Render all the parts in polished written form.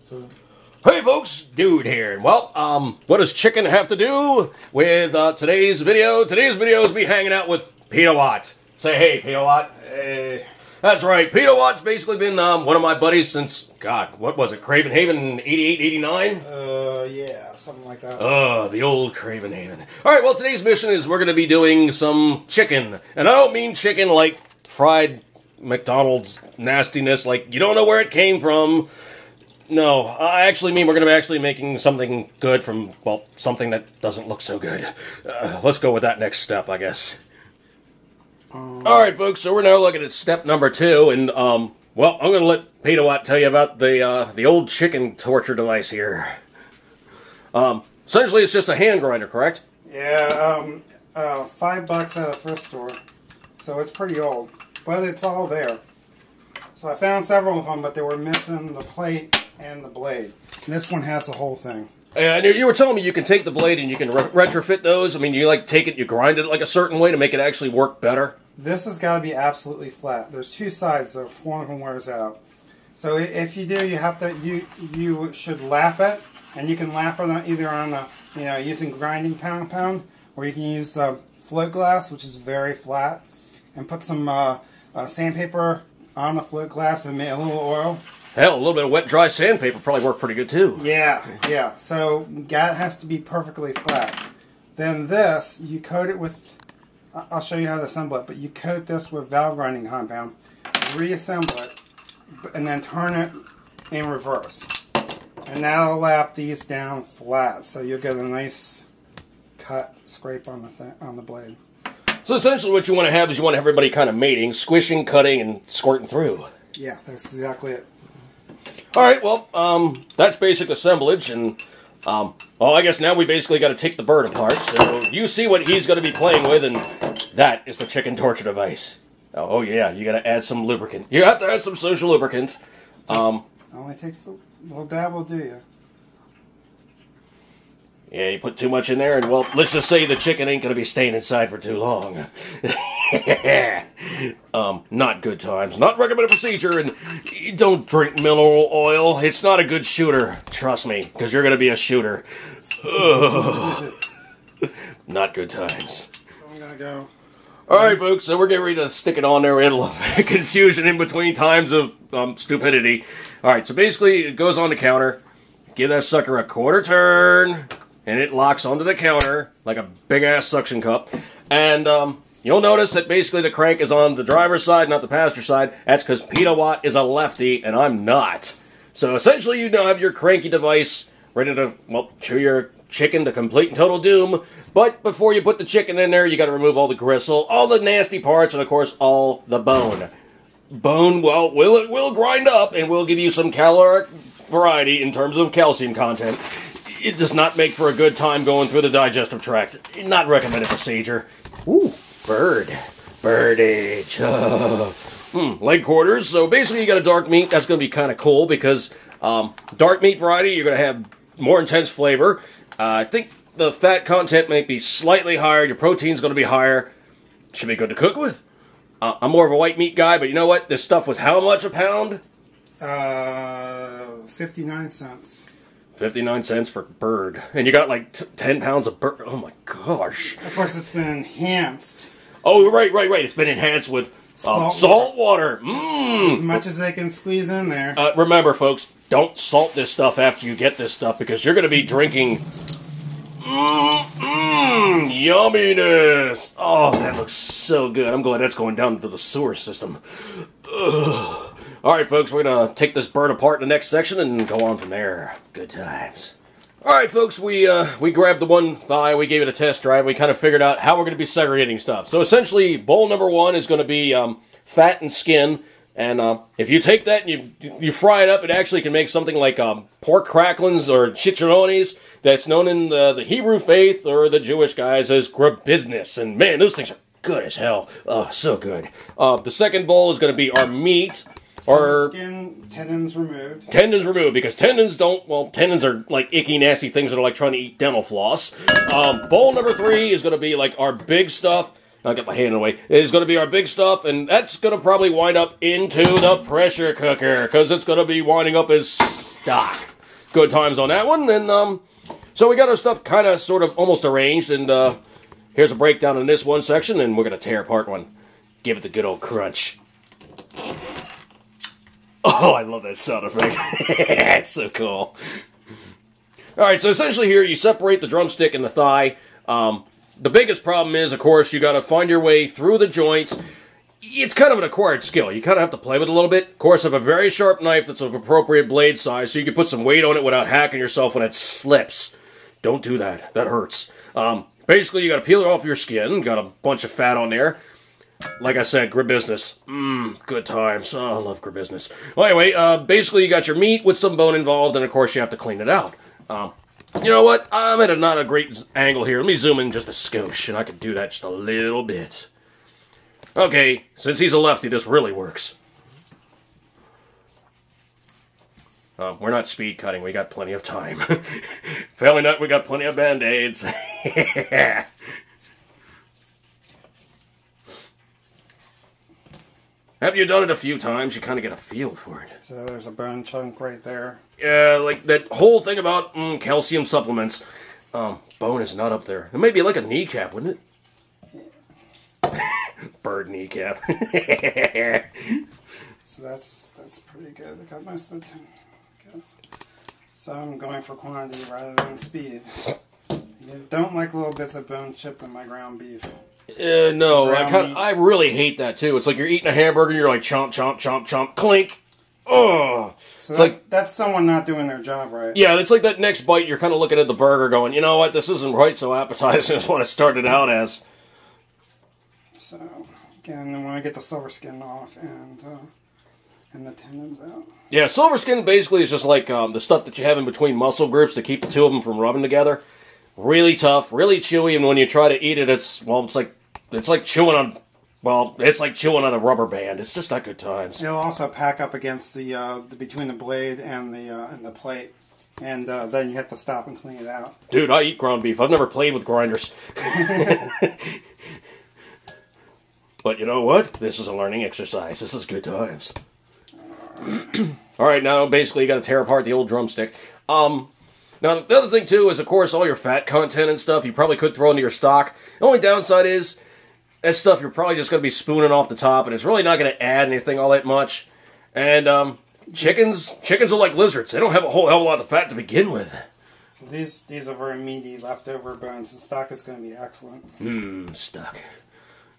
So, hey folks, Dude here, and well, what does chicken have to do with today's video? Today's video is me hanging out with PetaWatt. Say hey, PetaWatt. hey. That's right, PetaWatt's basically been one of my buddies since, God, what was it, Craven Haven 88, 89? Yeah, something like that. The old Craven Haven. Alright, well today's mission is we're going to be doing some chicken. And I don't mean chicken like fried McDonald's nastiness, like you don't know where it came from. No, I actually mean we're going to be actually making something good from, well, something that doesn't look so good. Let's go with that next step, I guess. Alright, folks, so we're now looking at step number 2, and, well, I'm going to let PetaWatt tell you about the old chicken torture device here. Essentially, it's just a hand grinder, correct? Yeah, $5 at the thrift store. So it's pretty old, but it's all there. So I found several of them, but they were missing the plate and the blade. And this one has the whole thing. And you were telling me you can take the blade and you can retrofit those. I mean, you like take it, you grind it like a certain way to make it actually work better. This has got to be absolutely flat. There's two sides, so one of them wears out. So if you do, you have to you should lap it, and you can lap it either on the using grinding pound, or you can use float glass, which is very flat, and put some sandpaper on the float glass and make a little oil. Hell, a little bit of wet, dry sandpaper probably work pretty good too. Yeah. So that has to be perfectly flat. Then this, you coat it with, I'll show you how to assemble it, but you coat this with valve grinding compound, reassemble it, and then turn it in reverse. And that'll lap these down flat, so you'll get a nice cut, scrape on the blade. So essentially what you want to have is you want everybody kind of mating, squishing, cutting, and squirting through. Yeah, that's exactly it. Alright, well, that's basic assemblage, and, well, I guess now we basically got to take the bird apart, so you see what he's going to be playing with, and that is the chicken torture device. Oh yeah, you got to add some lubricant. You have to add some social lubricant. Only takes a little dab will do you. Yeah, you put too much in there, and, well, let's just say the chicken ain't going to be staying inside for too long. Not good times. Not recommended procedure, and don't drink mineral oil. It's not a good shooter. Trust me, because you're going to be a shooter. Not good times. I'm going to go. Alright, folks, so we're getting ready to stick it on there. It'll confusion in between times of stupidity. Alright, so basically it goes on the counter. Give that sucker a quarter turn, and it locks onto the counter like a big-ass suction cup. And you'll notice that basically the crank is on the driver's side, not the passenger side. That's because PetaWatt is a lefty, and I'm not. So essentially you now have your cranky device ready to, well, chew your chicken to complete and total doom. But before you put the chicken in there, you got to remove all the gristle, all the nasty parts, and of course all the bone. Bone, well, will grind up and will give you some caloric variety in terms of calcium content. It does not make for a good time going through the digestive tract. Not recommended procedure. Ooh, birdage. Leg quarters. So basically you got a dark meat. That's going to be kind of cool because dark meat variety, you're going to have more intense flavor. I think the fat content may be slightly higher. Your protein's going to be higher. Should be good to cook with. I'm more of a white meat guy, but you know what? This stuff was how much a pound? 59 cents. 59 cents for bird. And you got like 10 pounds of bird. Oh my gosh. Of course, it's been enhanced. Oh, right. It's been enhanced with salt water. As much as they can squeeze in there. Remember, folks, don't salt this stuff after you get this stuff because you're going to be drinking yumminess. Oh, that looks so good. I'm glad that's going down into the sewer system. Ugh. Alright, folks, we're going to take this bird apart in the next section and go on from there. Good times. Alright, folks, we grabbed the one thigh, we gave it a test drive, we kind of figured out how we're going to be segregating stuff. So essentially, bowl number 1 is going to be fat and skin. And if you take that and you fry it up, it actually can make something like pork cracklings or chicharrones that's known in the Hebrew faith or the Jewish guys as grabbusiness. And man, those things are good as hell. Oh, so good. The second bowl is going to be our meat. Or skin, tendons removed. Tendons removed, because tendons don't, well, tendons are like icky, nasty things that are like trying to eat dental floss. Bowl number 3 is going to be like our big stuff. I'll get my hand away. It's going to be our big stuff, and that's going to probably wind up into the pressure cooker, because it's going to be winding up as stock. good times on that one. And so we got our stuff kind of, sort of, almost arranged. And here's a breakdown in this one section, and we're going to tear apart one. Give it the good old crunch. Oh, I love that sound effect. It's so cool. Alright, so essentially here, you separate the drumstick and the thigh. The biggest problem is, of course, you got to find your way through the joints. It's kind of an acquired skill. You kind of have to play with it a little bit. Of course, have a very sharp knife that's of appropriate blade size, so you can put some weight on it without hacking yourself when it slips. Don't do that. That hurts. Basically, you got to peel it off your skin. Got a bunch of fat on there. Like I said, grip business. Good times. Oh, I love grip business. Well, anyway, basically you got your meat with some bone involved, and of course you have to clean it out. You know what? I'm at not a great angle here. Let me zoom in just a skosh, and I can do that just a little bit. Okay, since he's a lefty, this really works. We're not speed cutting. We got plenty of time. Failing that, we got plenty of Band-Aids. Have you done it a few times, you kind of get a feel for it. So there's a bone chunk right there. Yeah, like that whole thing about calcium supplements. Bone is not up there. It may be like a kneecap, wouldn't it? Bird kneecap. So that's pretty good. I got most of the time, I guess. So I'm going for quantity rather than speed. You don't like little bits of bone chip in my ground beef. No, I really hate that too. It's like you're eating a hamburger and you're like chomp, chomp, chomp, chomp, clink. Oh, so that's someone not doing their job right. Yeah, it's like that next bite. You're kind of looking at the burger, going, you know what? This isn't quite so appetizing as what it started out as. So again, then when I get the silver skin off and the tendons out. Yeah, silver skin basically is just like the stuff that you have in between muscle groups to keep the two of them from rubbing together. Really tough, really chewy, and when you try to eat it, it's like chewing on a rubber band. It's just not good times. It'll also pack up against the between the blade and the plate, and then you have to stop and clean it out. Dude, I eat ground beef. I've never played with grinders. But you know what? This is a learning exercise. This is good times. All right, now basically you got to tear apart the old drumstick. Now, the other thing, too, is, of course, all your fat content and stuff you probably could throw into your stock. The only downside is, that stuff you're probably just going to be spooning off the top, and it's really not going to add anything all that much. And, chickens are like lizards. They don't have a whole hell of a lot of fat to begin with. So these are very meaty leftover bones, and stock is going to be excellent. Stock.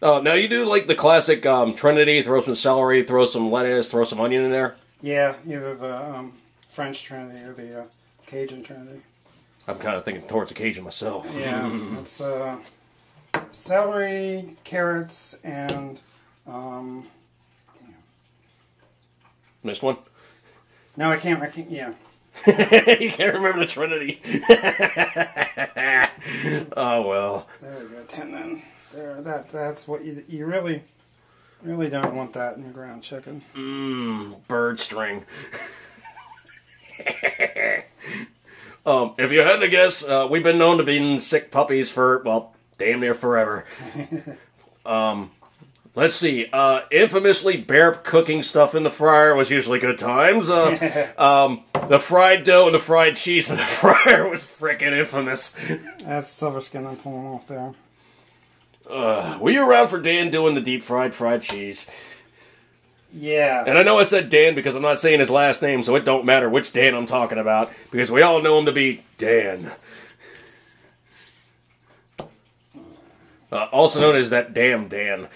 Now, you do, like, the classic Trinity, throw some celery, throw some lettuce, throw some onion in there? Yeah, either the French Trinity or the Cajun Trinity. I'm kind of thinking towards the Cajun myself. Yeah, it's celery, carrots, and missed one? No, I can't. Yeah. You can't remember the Trinity. Oh well. There you go, tendon. There, that's what you really don't want that in your ground chicken. Bird string. If you had to guess, we've been known to be sick puppies for, well, damn near forever. Let's see. Infamously, bear cooking stuff in the fryer was usually good times. The fried dough and the fried cheese in the fryer was frickin' infamous. That's silver skin I'm pulling off there. Were you around for Dan doing the deep fried cheese? Yeah. And I know I said Dan because I'm not saying his last name, so it don't matter which Dan I'm talking about, because we all know him to be Dan. Also known as that damn Dan.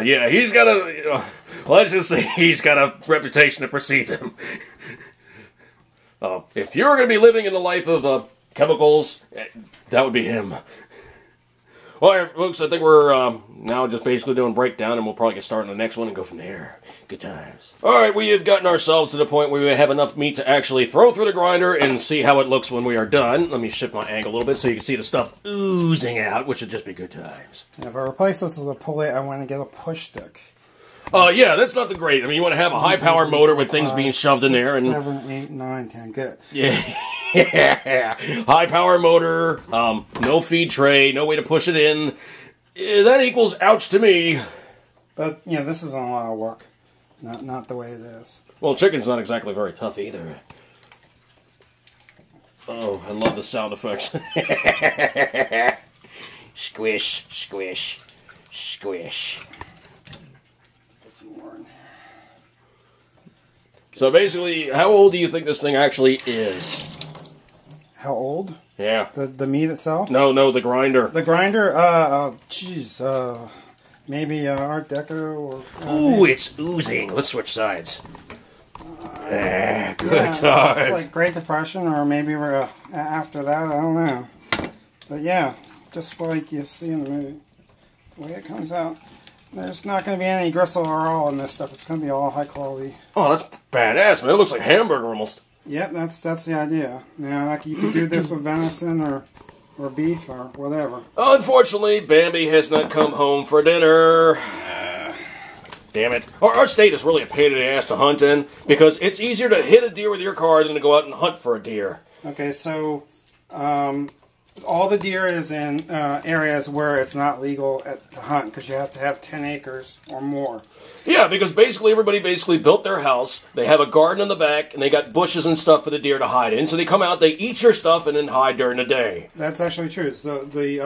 Yeah, he's got a... let's just say he's got a reputation that precedes him. If you were going to be living in the life of chemicals, that would be him. Alright, folks, I think we're now just basically doing breakdown, and we'll probably get started on the next one and go from there. Good times. Alright, we have gotten ourselves to the point where we have enough meat to actually throw through the grinder and see how it looks when we are done. Let me shift my angle a little bit so you can see the stuff oozing out, which should just be good times. If I replace this with a pulley, I want to get a push stick. Yeah, that's nothing great. I mean, you want to have a high-power motor with things being shoved in there. 7, 8, 9, 10, good. Yeah. High-power motor, no feed tray, no way to push it in. That equals ouch to me. But, you know, this is a lot of work. Not the way it is. Well, chicken's not exactly very tough either. Oh, I love the sound effects. Squish, squish, squish. Put some more in here. So basically, how old do you think this thing actually is? How old? Yeah. The meat itself? No, the grinder. The grinder, maybe Art Deco or... Ooh, it's oozing. Let's switch sides. Good It's times. like Great Depression, or maybe after that, I don't know. But yeah, just like you see in the movie, the way it comes out. There's not going to be any gristle or all in this stuff. It's going to be all high quality. Oh, that's badass, man. It looks like hamburger almost. Yeah, that's the idea. Now, like you could do this with venison or beef or whatever. Unfortunately, Bambi has not come home for dinner. Damn it. Our state is really a pain in the ass to hunt in, because it's easier to hit a deer with your car than to go out and hunt for a deer. Okay, so all the deer is in areas where it's not legal to hunt, because you have to have 10 acres or more. Yeah, because basically everybody built their house, they have a garden in the back, and they got bushes and stuff for the deer to hide in, so they come out, they eat your stuff, and then hide during the day. That's actually true. So we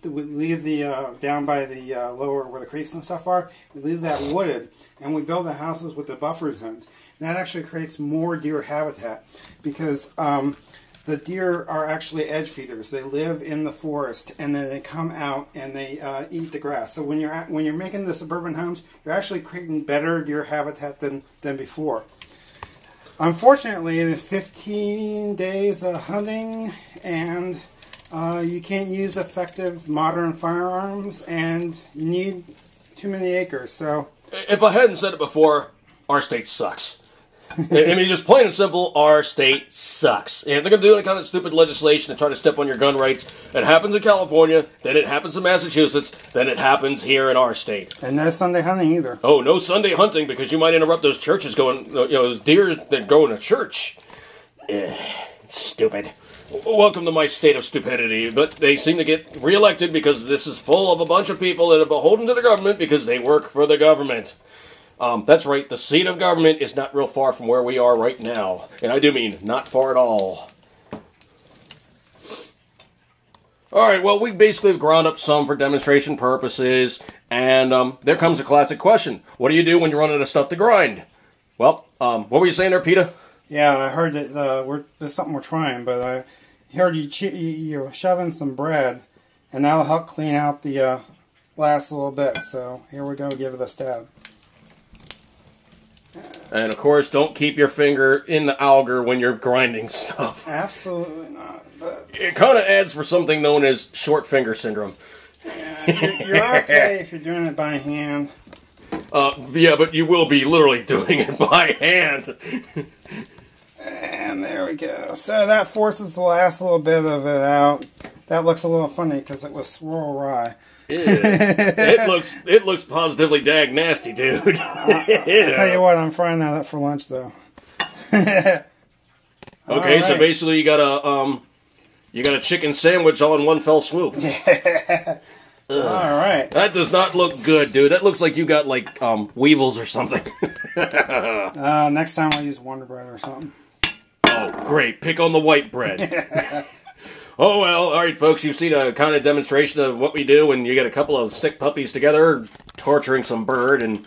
leave the down by the lower where the creeks and stuff are. We leave that wooded, and we build the houses with the buffer zones. And that actually creates more deer habitat, because the deer are actually edge feeders. They live in the forest, and then they come out and they eat the grass. So when you're making the suburban homes, you're actually creating better deer habitat than before. Unfortunately, the 15 days of hunting, and you can't use effective modern firearms, and you need too many acres. So, if I hadn't said it before, our state sucks. I mean, just plain and simple, our state sucks. And if they're going to do any kind of stupid legislation to try to step on your gun rights, it happens in California, then it happens in Massachusetts, then it happens here in our state. And no Sunday hunting either. Oh, no Sunday hunting, because you might interrupt those churches going, those deer that go to church. Stupid. Welcome to my state of stupidity, but they seem to get reelected because this is full of a bunch of people that are beholden to the government because they work for the government. That's right, the seat of government is not real far from where we are right now. And I do mean not far at all. Alright, well, we basically have ground up some for demonstration purposes, and there comes a classic question. What do you do when you're running out of stuff to grind? Well, what were you saying there, Peta? Yeah, I heard that there's something we're trying, but I heard you shove in some bread, and that'll help clean out the last little bit. So here we go, give it a stab. And of course, don't keep your finger in the auger when you're grinding stuff. Absolutely not. But it kind of adds for something known as short finger syndrome. Yeah, you're okay if you're doing it by hand. Yeah, but you will be literally doing it by hand. And there we go. So that forces the last little bit of it out. That looks a little funny because it was swirl rye. It looks positively dag nasty, dude. I'll tell you what, I'm frying that up for lunch though. Okay, right. So basically you got a chicken sandwich all in one fell swoop. Yeah. All right. That does not look good, dude. That looks like you got like weevils or something. Next time I'll use Wonder Bread or something. Oh, great. Pick on the white bread. Oh, well, all right, folks. You've seen a kind of demonstration of what we do when you get a couple of sick puppies together, torturing some bird and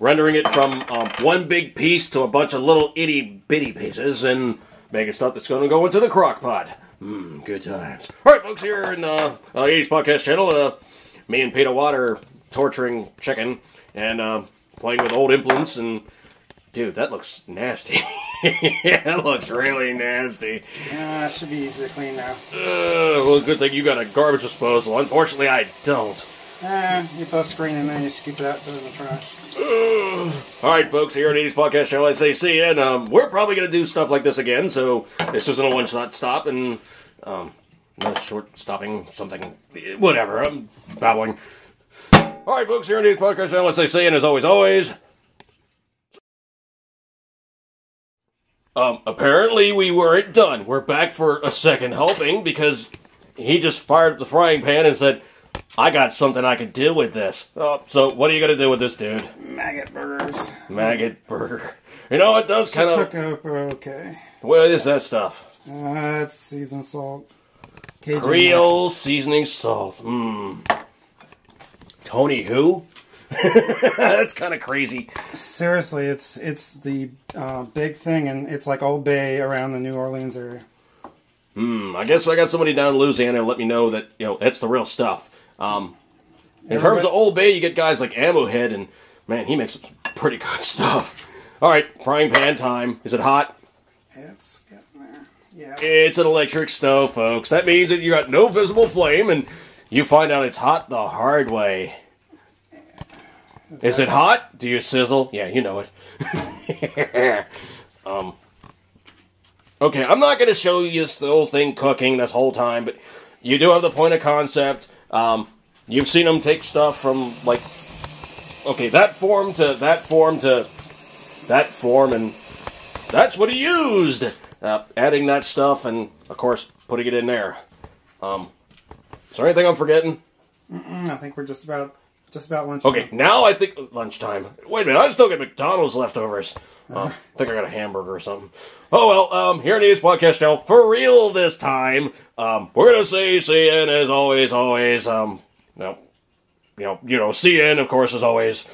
rendering it from one big piece to a bunch of little itty-bitty pieces and making stuff that's going to go into the crock pot. Good times. All right, folks, here in the 80s Podcast channel, me and PetaWatt are torturing chicken and playing with old implements and... Dude, that looks nasty. That looks really nasty. That should be easy to clean now. Well, good thing you got a garbage disposal. Unfortunately, I don't. You put a screen in there and you scoop it out, throw it in the trash. Alright, folks, here on 80s Podcast channel, I say see you, and we're probably going to do stuff like this again, so this isn't a one-shot stop, and no short stopping something, whatever, I'm babbling. Alright, folks, here on 80s Podcast channel, I say see you, and as always... Apparently we weren't done. We're back for a second helping because he just fired the frying pan and said, I got something I can do with this. So what are you going to do with this, dude? maggot burgers. Maggot burger. You know, it does kind of... Cook okay. What is that stuff? It's seasoned salt. Cajun Creole seasoning salt. Mmm. Tony who? That's kind of crazy. Seriously, it's the big thing, and it's like Old Bay around the New Orleans area. I guess I got somebody down in Louisiana to let me know that, you know, that's the real stuff. In terms of Old Bay, you get guys like Ammo Head, and man, he makes some pretty good stuff. All right, frying pan time. Is it hot? It's getting there. Yeah. It's an electric stove, folks. That means that you got no visible flame, and you find out it's hot the hard way. Is it hot? Do you sizzle? Yeah, you know it. Okay, I'm not going to show you this whole thing cooking this whole time, but you do have the point of concept. You've seen them take stuff from, like, okay, that form to that form to that form, and that's what he used. Adding that stuff and, of course, putting it in there. Is there anything I'm forgetting? I think we're just about lunchtime. Okay, now I think lunchtime. Wait a minute, I still got McDonald's leftovers. I think I got a hamburger or something. Oh well, here in the East Podcast Channel, for real this time. We're gonna say CN as always. CN of course as always.